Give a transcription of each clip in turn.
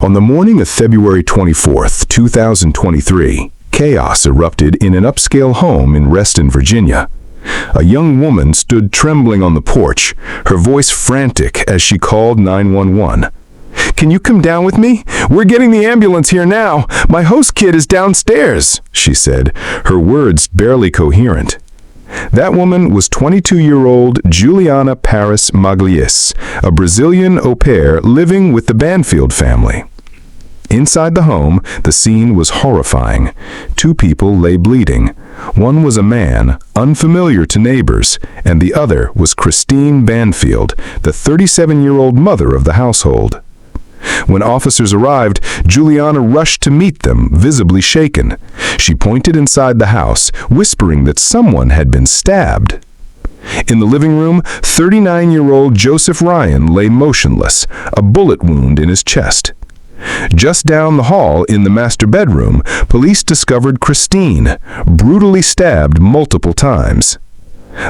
On the morning of February 24th, 2023, chaos erupted in an upscale home in Reston, Virginia. A young woman stood trembling on the porch, her voice frantic as she called 911. "Can you come down with me? We're getting the ambulance here now. My host kid is downstairs," she said, her words barely coherent. That woman was 22-year-old Juliana Magalhaes, a Brazilian au pair living with the Banfield family. Inside the home, the scene was horrifying. Two people lay bleeding. One was a man, unfamiliar to neighbors, and the other was Christine Banfield, the 37-year-old mother of the household. When officers arrived, Juliana rushed to meet them, visibly shaken. She pointed inside the house, whispering that someone had been stabbed. In the living room, 39-year-old Joseph Ryan lay motionless, a bullet wound in his chest. Just down the hall in the master bedroom, police discovered Christine, brutally stabbed multiple times.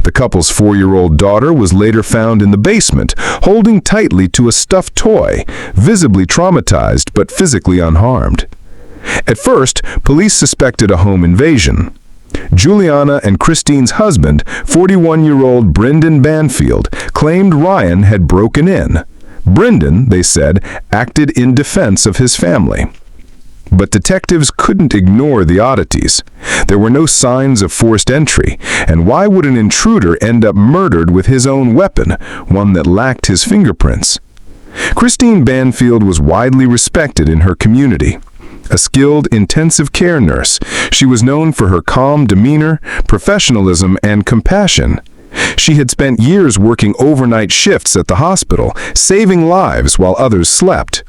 The couple's 4-year-old daughter was later found in the basement, holding tightly to a stuffed toy, visibly traumatized but physically unharmed. At first, police suspected a home invasion. Juliana and Christine's husband, 41-year-old Brendan Banfield, claimed Ryan had broken in. Brendan, they said, acted in defense of his family. But detectives couldn't ignore the oddities. There were no signs of forced entry, and why would an intruder end up murdered with his own weapon, one that lacked his fingerprints? Christine Banfield was widely respected in her community. A skilled intensive care nurse, she was known for her calm demeanor, professionalism, and compassion. She had spent years working overnight shifts at the hospital, saving lives while others slept.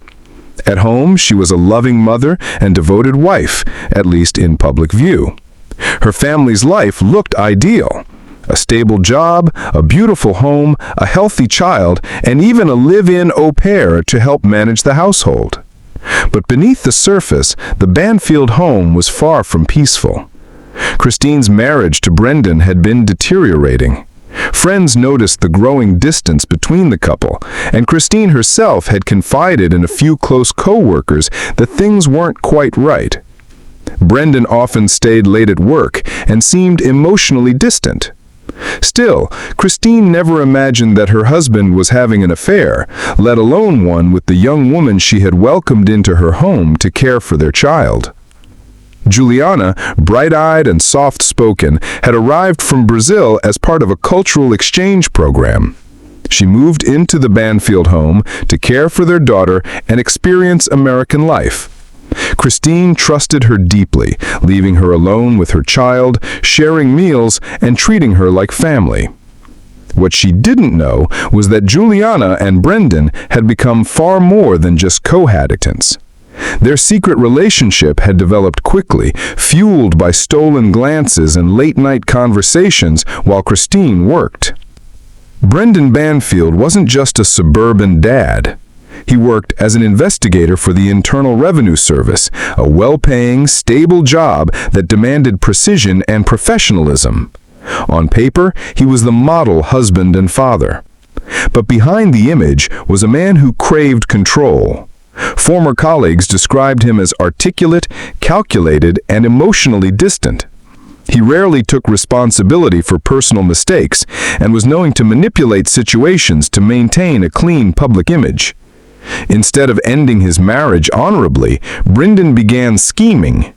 At home, she was a loving mother and devoted wife, at least in public view. Her family's life looked ideal. A stable job, a beautiful home, a healthy child, and even a live-in au pair to help manage the household. But beneath the surface, the Banfield home was far from peaceful. Christine's marriage to Brendan had been deteriorating. Friends noticed the growing distance between the couple, and Christine herself had confided in a few close co-workers that things weren't quite right. Brendan often stayed late at work and seemed emotionally distant. Still, Christine never imagined that her husband was having an affair, let alone one with the young woman she had welcomed into her home to care for their child. Juliana, bright-eyed and soft-spoken, had arrived from Brazil as part of a cultural exchange program. She moved into the Banfield home to care for their daughter and experience American life. Christine trusted her deeply, leaving her alone with her child, sharing meals, and treating her like family. What she didn't know was that Juliana and Brendan had become far more than just cohabitants. Their secret relationship had developed quickly, fueled by stolen glances and late-night conversations while Christine worked. Brendan Banfield wasn't just a suburban dad. He worked as an investigator for the Internal Revenue Service, a well-paying, stable job that demanded precision and professionalism. On paper, he was the model husband and father. But behind the image was a man who craved control. Former colleagues described him as articulate, calculated, and emotionally distant. He rarely took responsibility for personal mistakes and was known to manipulate situations to maintain a clean public image. Instead of ending his marriage honorably, Brendan began scheming.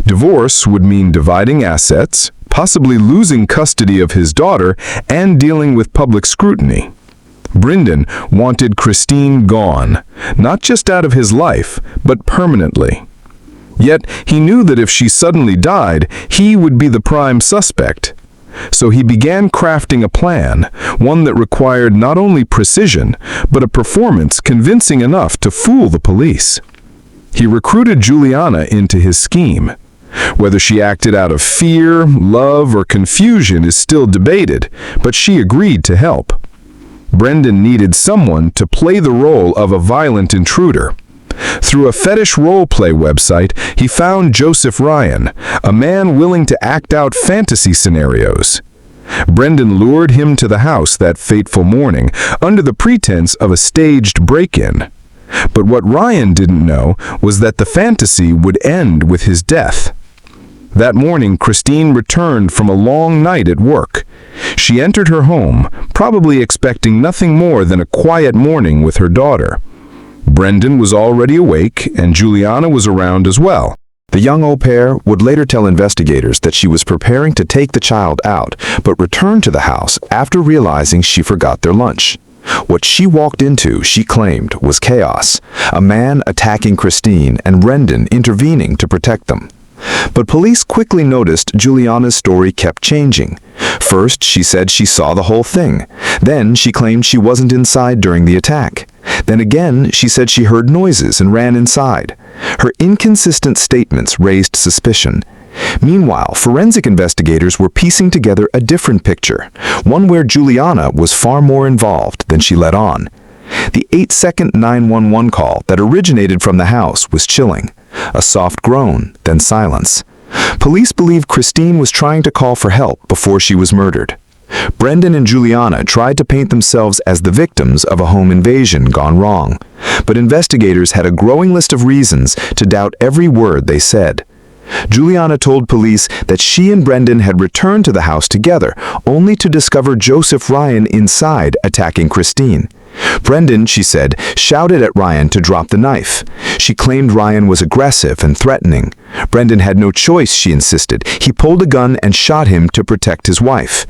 Divorce would mean dividing assets, possibly losing custody of his daughter, and dealing with public scrutiny. Brendan wanted Christine gone, not just out of his life, but permanently. Yet he knew that if she suddenly died, he would be the prime suspect. So he began crafting a plan, one that required not only precision, but a performance convincing enough to fool the police. He recruited Juliana into his scheme. Whether she acted out of fear, love, or confusion is still debated, but she agreed to help. Brendan needed someone to play the role of a violent intruder. Through a fetish role-play website, he found Joseph Ryan, a man willing to act out fantasy scenarios. Brendan lured him to the house that fateful morning under the pretense of a staged break-in. But what Ryan didn't know was that the fantasy would end with his death. That morning, Christine returned from a long night at work. She entered her home, probably expecting nothing more than a quiet morning with her daughter. Brendan was already awake, and Juliana was around as well. The young au pair would later tell investigators that she was preparing to take the child out, but returned to the house after realizing she forgot their lunch. What she walked into, she claimed, was chaos, a man attacking Christine and Brendan intervening to protect them. But police quickly noticed Juliana's story kept changing. First, she said she saw the whole thing. Then, she claimed she wasn't inside during the attack. Then again, she said she heard noises and ran inside. Her inconsistent statements raised suspicion. Meanwhile, forensic investigators were piecing together a different picture, one where Juliana was far more involved than she let on. The 8-second 911 call that originated from the house was chilling. A soft groan, then silence. Police believe Christine was trying to call for help before she was murdered. Brendan and Juliana tried to paint themselves as the victims of a home invasion gone wrong, but investigators had a growing list of reasons to doubt every word they said. Juliana told police that she and Brendan had returned to the house together, only to discover Joseph Ryan inside attacking Christine. Brendan, she said, shouted at Ryan to drop the knife. She claimed Ryan was aggressive and threatening. Brendan had no choice, she insisted. He pulled a gun and shot him to protect his wife.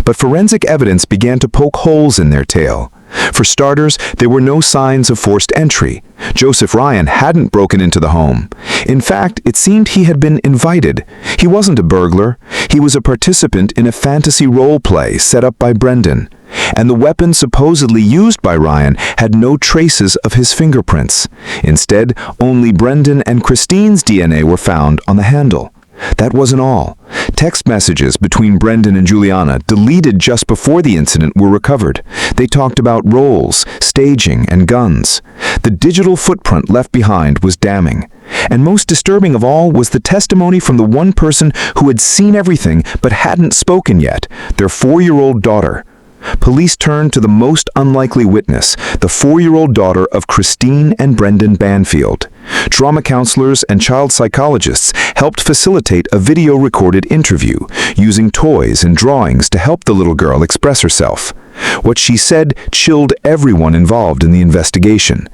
But forensic evidence began to poke holes in their tale. For starters, there were no signs of forced entry. Joseph Ryan hadn't broken into the home. In fact, it seemed he had been invited. He wasn't a burglar. He was a participant in a fantasy role play set up by Brendan. And the weapon supposedly used by Ryan had no traces of his fingerprints. Instead, only Brendan and Christine's DNA were found on the handle. That wasn't all. Text messages between Brendan and Juliana, deleted just before the incident, were recovered. They talked about roles, staging, and guns. The digital footprint left behind was damning. And most disturbing of all was the testimony from the one person who had seen everything but hadn't spoken yet, their 4-year-old daughter. Police turned to the most unlikely witness, the 4-year-old daughter of Christine and Brendan Banfield. Trauma counselors and child psychologists helped facilitate a video-recorded interview, using toys and drawings to help the little girl express herself. What she said chilled everyone involved in the investigation.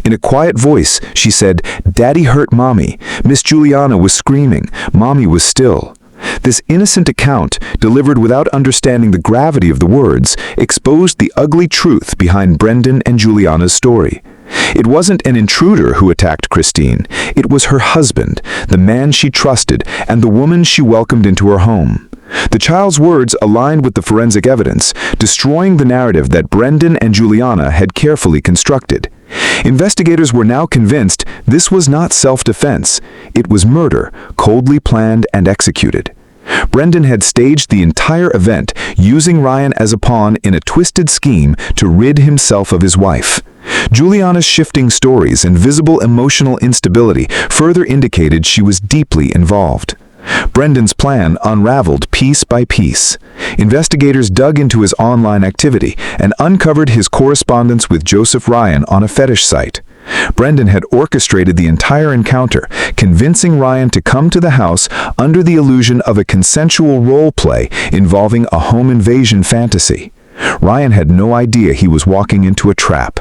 In a quiet voice, she said, "Daddy hurt Mommy. Miss Juliana was screaming. Mommy was still." This innocent account, delivered without understanding the gravity of the words, exposed the ugly truth behind Brendan and Juliana's story. It wasn't an intruder who attacked Christine. It was her husband, the man she trusted, and the woman she welcomed into her home. The child's words aligned with the forensic evidence, destroying the narrative that Brendan and Juliana had carefully constructed. Investigators were now convinced this was not self-defense. It was murder, coldly planned and executed. Brendan had staged the entire event, using Ryan as a pawn in a twisted scheme to rid himself of his wife. Juliana's shifting stories and visible emotional instability further indicated she was deeply involved. Brendan's plan unraveled piece by piece. Investigators dug into his online activity and uncovered his correspondence with Joseph Ryan on a fetish site. Brendan had orchestrated the entire encounter, convincing Ryan to come to the house under the illusion of a consensual role play involving a home invasion fantasy. Ryan had no idea he was walking into a trap.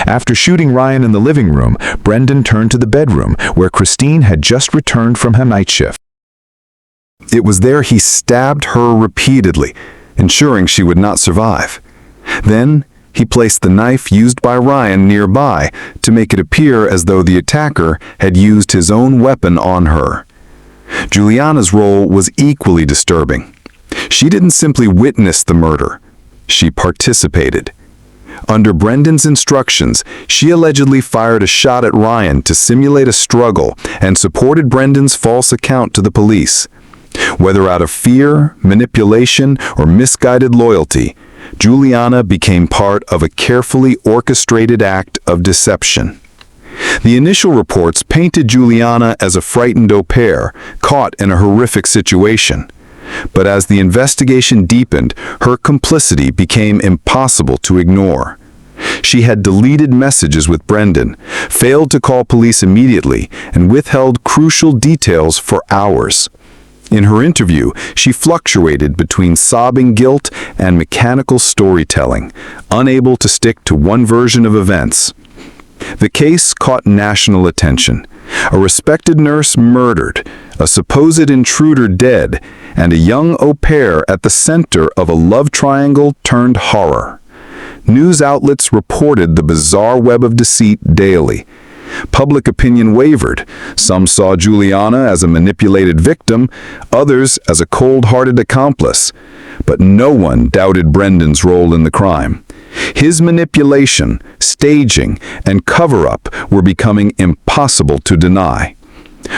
After shooting Ryan in the living room, Brendan turned to the bedroom, where Christine had just returned from her night shift. It was there he stabbed her repeatedly, ensuring she would not survive. Then, he placed the knife used by Ryan nearby to make it appear as though the attacker had used his own weapon on her. Juliana's role was equally disturbing. She didn't simply witness the murder. She participated. Under Brendan's instructions, she allegedly fired a shot at Ryan to simulate a struggle and supported Brendan's false account to the police. Whether out of fear, manipulation, or misguided loyalty, Juliana became part of a carefully orchestrated act of deception. The initial reports painted Juliana as a frightened au pair, caught in a horrific situation. But as the investigation deepened, her complicity became impossible to ignore. She had deleted messages with Brendan, failed to call police immediately, and withheld crucial details for hours. In her interview, she fluctuated between sobbing guilt and mechanical storytelling, unable to stick to one version of events. The case caught national attention. A respected nurse murdered, a supposed intruder dead, and a young au pair at the center of a love triangle turned horror. News outlets reported the bizarre web of deceit daily. Public opinion wavered. Some saw Juliana as a manipulated victim, others as a cold-hearted accomplice. But no one doubted Brendan's role in the crime. His manipulation, staging, and cover-up were becoming impossible to deny.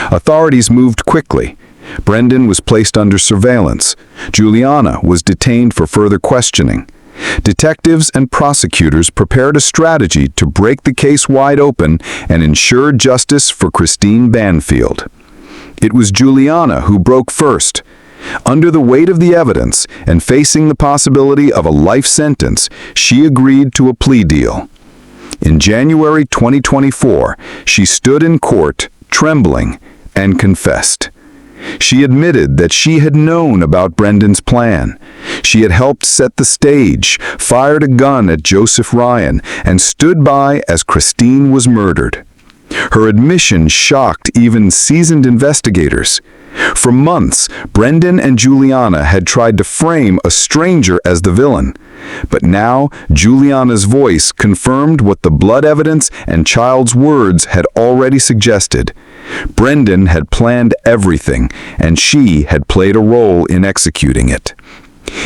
Authorities moved quickly. Brendan was placed under surveillance. Juliana was detained for further questioning. Detectives and prosecutors prepared a strategy to break the case wide open and ensure justice for Christine Banfield. It was Juliana who broke first. Under the weight of the evidence and facing the possibility of a life sentence, she agreed to a plea deal. In January 2024, she stood in court, trembling, and confessed. She admitted that she had known about Brendan's plan. She had helped set the stage, fired a gun at Joseph Ryan, and stood by as Christine was murdered. Her admission shocked even seasoned investigators. For months, Brendan and Juliana had tried to frame a stranger as the villain. But now, Juliana's voice confirmed what the blood evidence and child's words had already suggested. Brendan had planned everything, and she had played a role in executing it.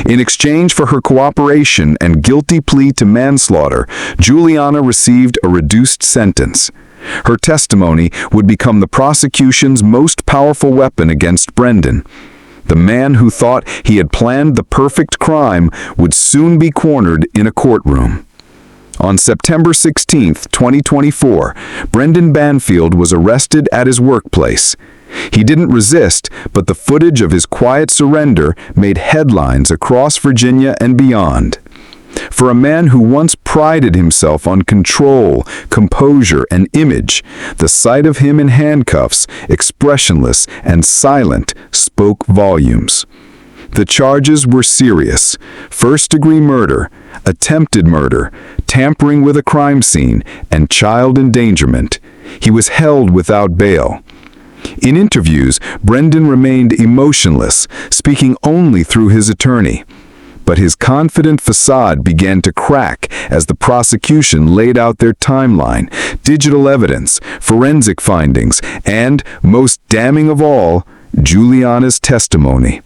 In exchange for her cooperation and guilty plea to manslaughter, Juliana received a reduced sentence. Her testimony would become the prosecution's most powerful weapon against Brendan. The man who thought he had planned the perfect crime would soon be cornered in a courtroom. On September 16, 2024, Brendan Banfield was arrested at his workplace. He didn't resist, but the footage of his quiet surrender made headlines across Virginia and beyond. For a man who once prided himself on control, composure, and image, the sight of him in handcuffs, expressionless and silent, spoke volumes. The charges were serious: first-degree murder, attempted murder, tampering with a crime scene, and child endangerment. He was held without bail. In interviews, Brendan remained emotionless, speaking only through his attorney. But his confident facade began to crack as the prosecution laid out their timeline, digital evidence, forensic findings, and, most damning of all, Juliana's testimony.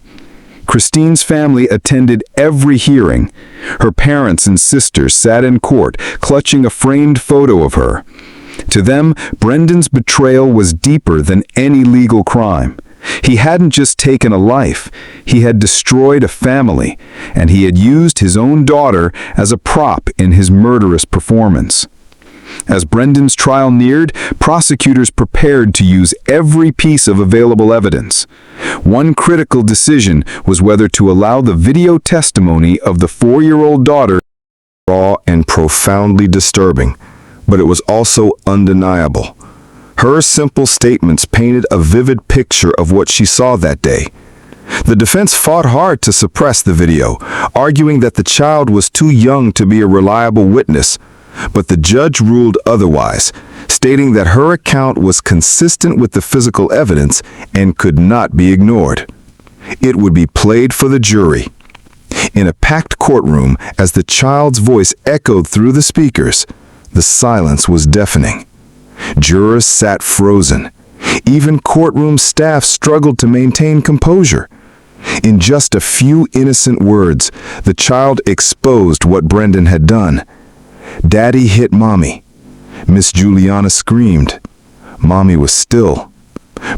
Christine's family attended every hearing. Her parents and sisters sat in court, clutching a framed photo of her. To them, Brendan's betrayal was deeper than any legal crime. He hadn't just taken a life, he had destroyed a family, and he had used his own daughter as a prop in his murderous performance. As Brendan's trial neared, prosecutors prepared to use every piece of available evidence. One critical decision was whether to allow the video testimony of the 4-year-old daughter. Raw and profoundly disturbing, but it was also undeniable. Her simple statements painted a vivid picture of what she saw that day. The defense fought hard to suppress the video, arguing that the child was too young to be a reliable witness, but the judge ruled otherwise, stating that her account was consistent with the physical evidence and could not be ignored. It would be played for the jury. In a packed courtroom, as the child's voice echoed through the speakers, the silence was deafening. Jurors sat frozen. Even courtroom staff struggled to maintain composure. In just a few innocent words, the child exposed what Brendan had done. "Daddy hit Mommy." Miss Juliana screamed. Mommy was still.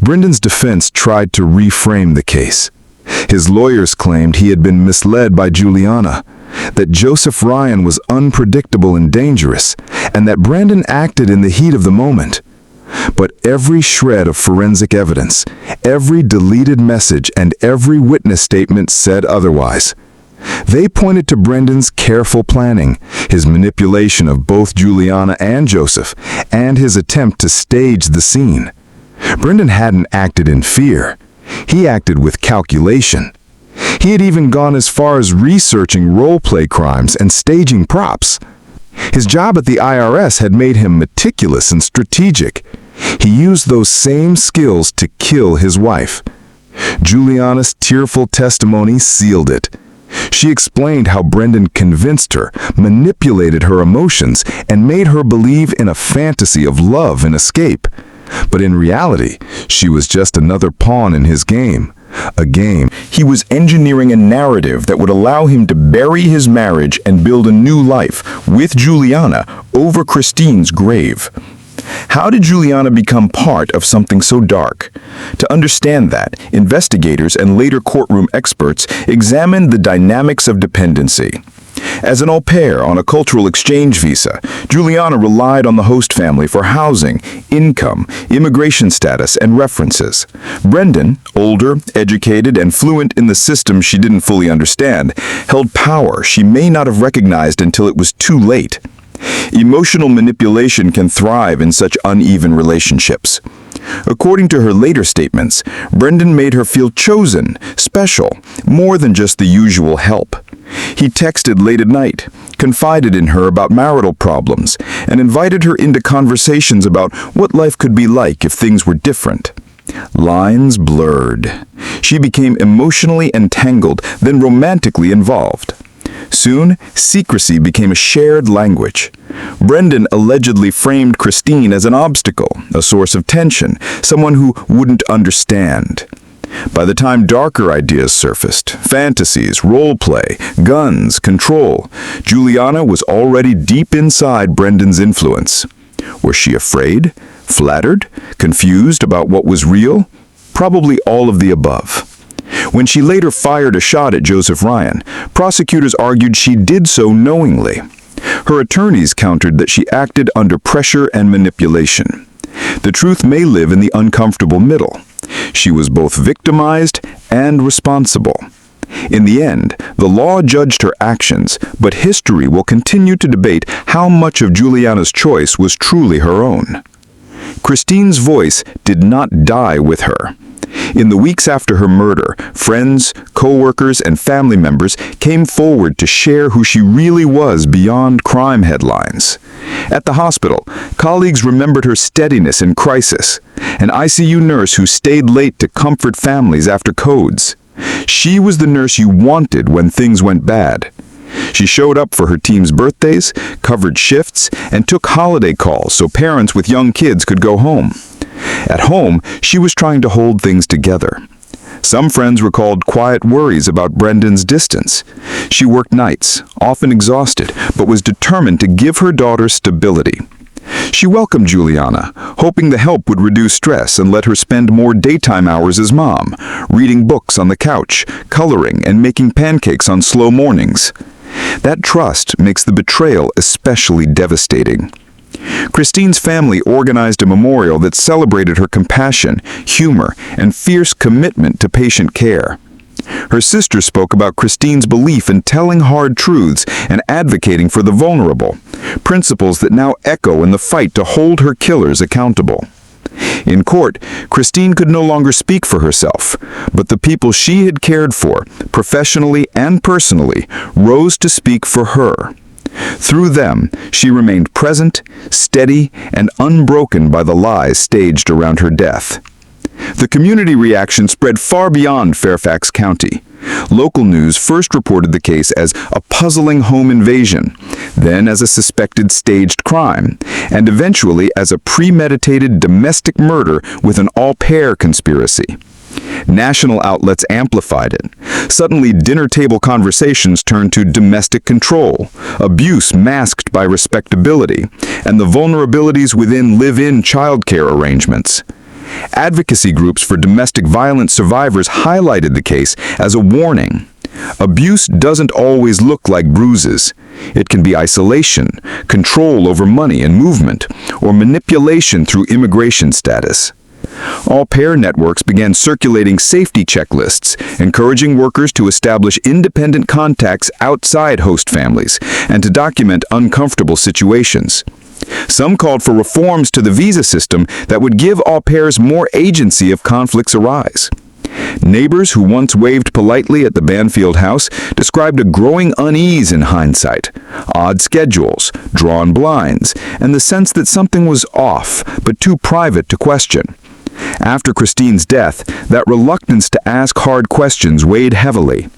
Brendan's defense tried to reframe the case. His lawyers claimed he had been misled by Juliana, that Joseph Ryan was unpredictable and dangerous, and that Brendan acted in the heat of the moment. But every shred of forensic evidence, every deleted message, and every witness statement said otherwise. They pointed to Brendan's careful planning, his manipulation of both Juliana and Joseph, and his attempt to stage the scene. Brendan hadn't acted in fear. He acted with calculation. He had even gone as far as researching role-play crimes and staging props. His job at the IRS had made him meticulous and strategic. He used those same skills to kill his wife. Juliana's tearful testimony sealed it. She explained how Brendan convinced her, manipulated her emotions, and made her believe in a fantasy of love and escape. But in reality, she was just another pawn in his game. A game. He was engineering a narrative that would allow him to bury his marriage and build a new life with Juliana over Christine's grave. How did Juliana become part of something so dark? To understand that, investigators and later courtroom experts examined the dynamics of dependency. As an au pair on a cultural exchange visa, Juliana relied on the host family for housing, income, immigration status, and references. Brendan, older, educated, and fluent in the system she didn't fully understand, held power she may not have recognized until it was too late. Emotional manipulation can thrive in such uneven relationships. According to her later statements, Brendan made her feel chosen, special, more than just the usual help. He texted late at night, confided in her about marital problems, and invited her into conversations about what life could be like if things were different. Lines blurred. She became emotionally entangled, then romantically involved. Soon, secrecy became a shared language. Brendan allegedly framed Christine as an obstacle, a source of tension, someone who wouldn't understand. By the time darker ideas surfaced, fantasies, role-play, guns, control, Juliana was already deep inside Brendan's influence. Was she afraid, flattered, confused about what was real? Probably all of the above. When she later fired a shot at Joseph Ryan, prosecutors argued she did so knowingly. Her attorneys countered that she acted under pressure and manipulation. The truth may live in the uncomfortable middle. She was both victimized and responsible. In the end, the law judged her actions, but history will continue to debate how much of Juliana's choice was truly her own. Christine's voice did not die with her. In the weeks after her murder, friends, co-workers, and family members came forward to share who she really was beyond crime headlines. At the hospital, colleagues remembered her steadiness in crisis, an ICU nurse who stayed late to comfort families after codes. She was the nurse you wanted when things went bad. She showed up for her team's birthdays, covered shifts, and took holiday calls so parents with young kids could go home. At home, she was trying to hold things together. Some friends recalled quiet worries about Brendan's distance. She worked nights, often exhausted, but was determined to give her daughter stability. She welcomed Juliana, hoping the help would reduce stress and let her spend more daytime hours as mom, reading books on the couch, coloring, and making pancakes on slow mornings. That trust makes the betrayal especially devastating. Christine's family organized a memorial that celebrated her compassion, humor, and fierce commitment to patient care. Her sister spoke about Christine's belief in telling hard truths and advocating for the vulnerable, principles that now echo in the fight to hold her killers accountable. In court, Christine could no longer speak for herself, but the people she had cared for, professionally and personally, rose to speak for her. Through them, she remained present, steady, and unbroken by the lies staged around her death. The community reaction spread far beyond Fairfax County. Local news first reported the case as a puzzling home invasion, then as a suspected staged crime, and eventually as a premeditated domestic murder with an au pair conspiracy. National outlets amplified it. Suddenly, dinner table conversations turned to domestic control, abuse masked by respectability, and the vulnerabilities within live-in childcare arrangements. Advocacy groups for domestic violence survivors highlighted the case as a warning. Abuse doesn't always look like bruises. It can be isolation, control over money and movement, or manipulation through immigration status. Au pair networks began circulating safety checklists, encouraging workers to establish independent contacts outside host families and to document uncomfortable situations. Some called for reforms to the visa system that would give au pairs more agency if conflicts arise. Neighbors who once waved politely at the Banfield house described a growing unease in hindsight, odd schedules, drawn blinds, and the sense that something was off but too private to question. After Christine's death, that reluctance to ask hard questions weighed heavily.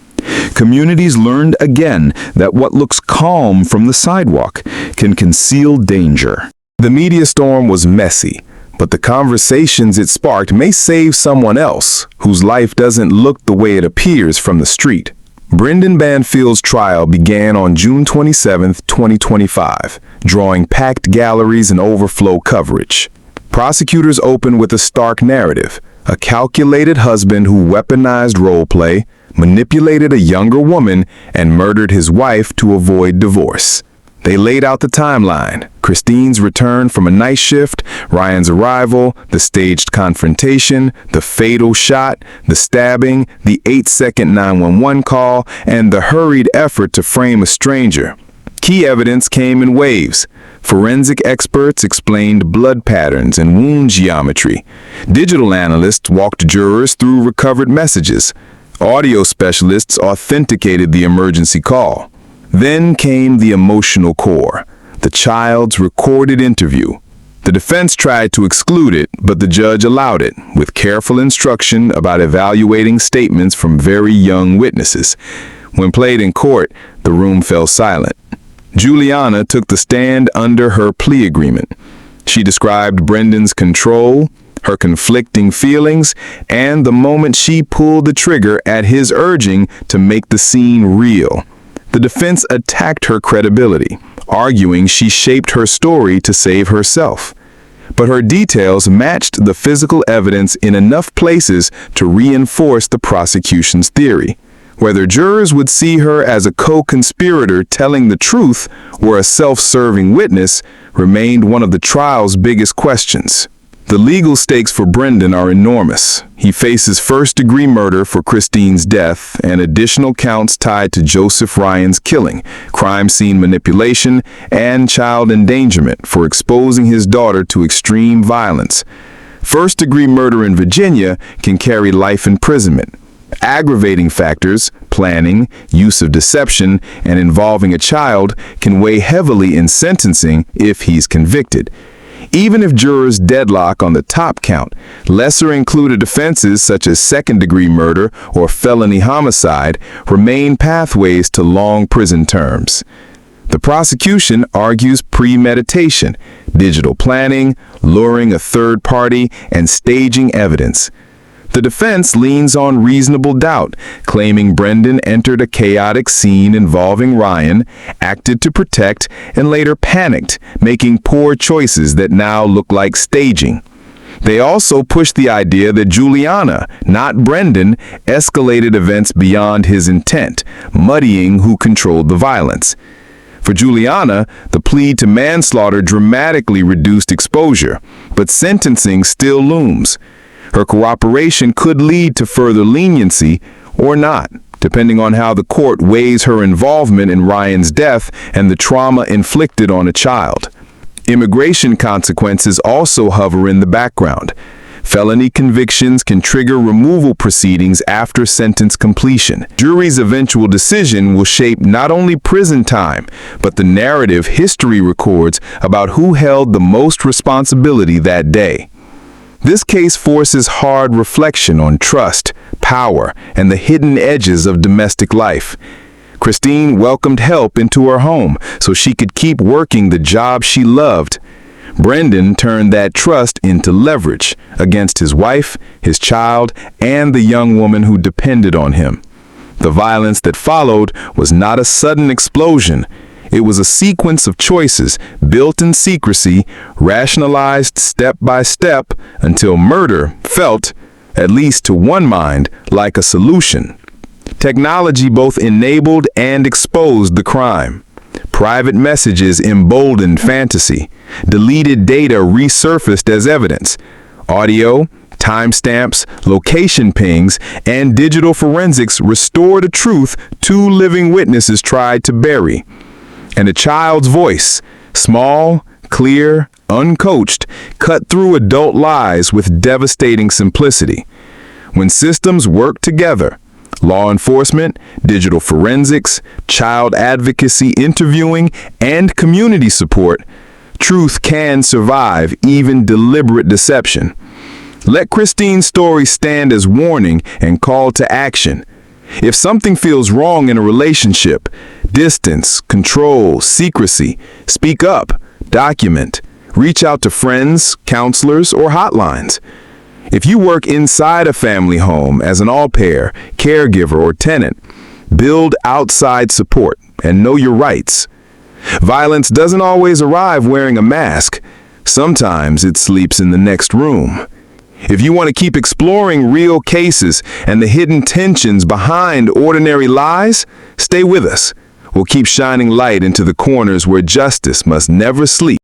Communities learned again that what looks calm from the sidewalk can conceal danger. The media storm was messy, but the conversations it sparked may save someone else whose life doesn't look the way it appears from the street. Brendan Banfield's trial began on June 27, 2025, drawing packed galleries and overflow coverage. Prosecutors opened with a stark narrative: a calculated husband who weaponized role play, manipulated a younger woman, and murdered his wife to avoid divorce. They laid out the timeline: Christine's return from a night shift, Ryan's arrival, the staged confrontation, the fatal shot, the stabbing, the 8-second 911 call, and the hurried effort to frame a stranger. Key evidence came in waves. Forensic experts explained blood patterns and wound geometry. Digital analysts walked jurors through recovered messages. Audio specialists authenticated the emergency call. Then came the emotional core, the child's recorded interview. The defense tried to exclude it, but the judge allowed it, with careful instruction about evaluating statements from very young witnesses. When played in court, the room fell silent. Juliana took the stand under her plea agreement. She described Brendan's control, her conflicting feelings, and the moment she pulled the trigger at his urging to make the scene real. The defense attacked her credibility, arguing she shaped her story to save herself. But her details matched the physical evidence in enough places to reinforce the prosecution's theory. Whether jurors would see her as a co-conspirator telling the truth or a self-serving witness remained one of the trial's biggest questions. The legal stakes for Brendan are enormous. He faces first-degree murder for Christine's death and additional counts tied to Joseph Ryan's killing, crime scene manipulation, and child endangerment for exposing his daughter to extreme violence. First-degree murder in Virginia can carry life imprisonment. Aggravating factors, planning, use of deception, and involving a child can weigh heavily in sentencing if he's convicted. Even if jurors deadlock on the top count, lesser included offenses such as second-degree murder or felony homicide remain pathways to long prison terms. The prosecution argues premeditation, digital planning, luring a third party, and staging evidence. The defense leans on reasonable doubt, claiming Brendan entered a chaotic scene involving Ryan, acted to protect, and later panicked, making poor choices that now look like staging. They also push the idea that Juliana, not Brendan, escalated events beyond his intent, muddying who controlled the violence. For Juliana, the plea to manslaughter dramatically reduced exposure, but sentencing still looms. Her cooperation could lead to further leniency or not, depending on how the court weighs her involvement in Ryan's death and the trauma inflicted on a child. Immigration consequences also hover in the background. Felony convictions can trigger removal proceedings after sentence completion. Jury's eventual decision will shape not only prison time, but the narrative history records about who held the most responsibility that day. This case forces hard reflection on trust, power, and the hidden edges of domestic life. Christine welcomed help into her home so she could keep working the job she loved. Brendan turned that trust into leverage against his wife, his child, and the young woman who depended on him. The violence that followed was not a sudden explosion. It was a sequence of choices built in secrecy, rationalized step by step, until murder felt, at least to one mind, like a solution. Technology both enabled and exposed the crime. Private messages emboldened fantasy. Deleted data resurfaced as evidence. Audio, Timestamps, location pings, and digital forensics restore the truth two living witnesses tried to bury. And a child's voice, small, clear, uncoached, cut through adult lies with devastating simplicity. When systems work together, law enforcement, digital forensics, child advocacy interviewing, and community support, truth can survive even deliberate deception. Let Christine's story stand as warning and call to action. If something feels wrong in a relationship, distance, control, secrecy, speak up, document, reach out to friends, counselors, or hotlines. If you work inside a family home as an au pair, caregiver, or tenant, build outside support and know your rights. Violence doesn't always arrive wearing a mask. Sometimes it sleeps in the next room. If you want to keep exploring real cases and the hidden tensions behind ordinary lies, stay with us. We'll keep shining light into the corners where justice must never sleep.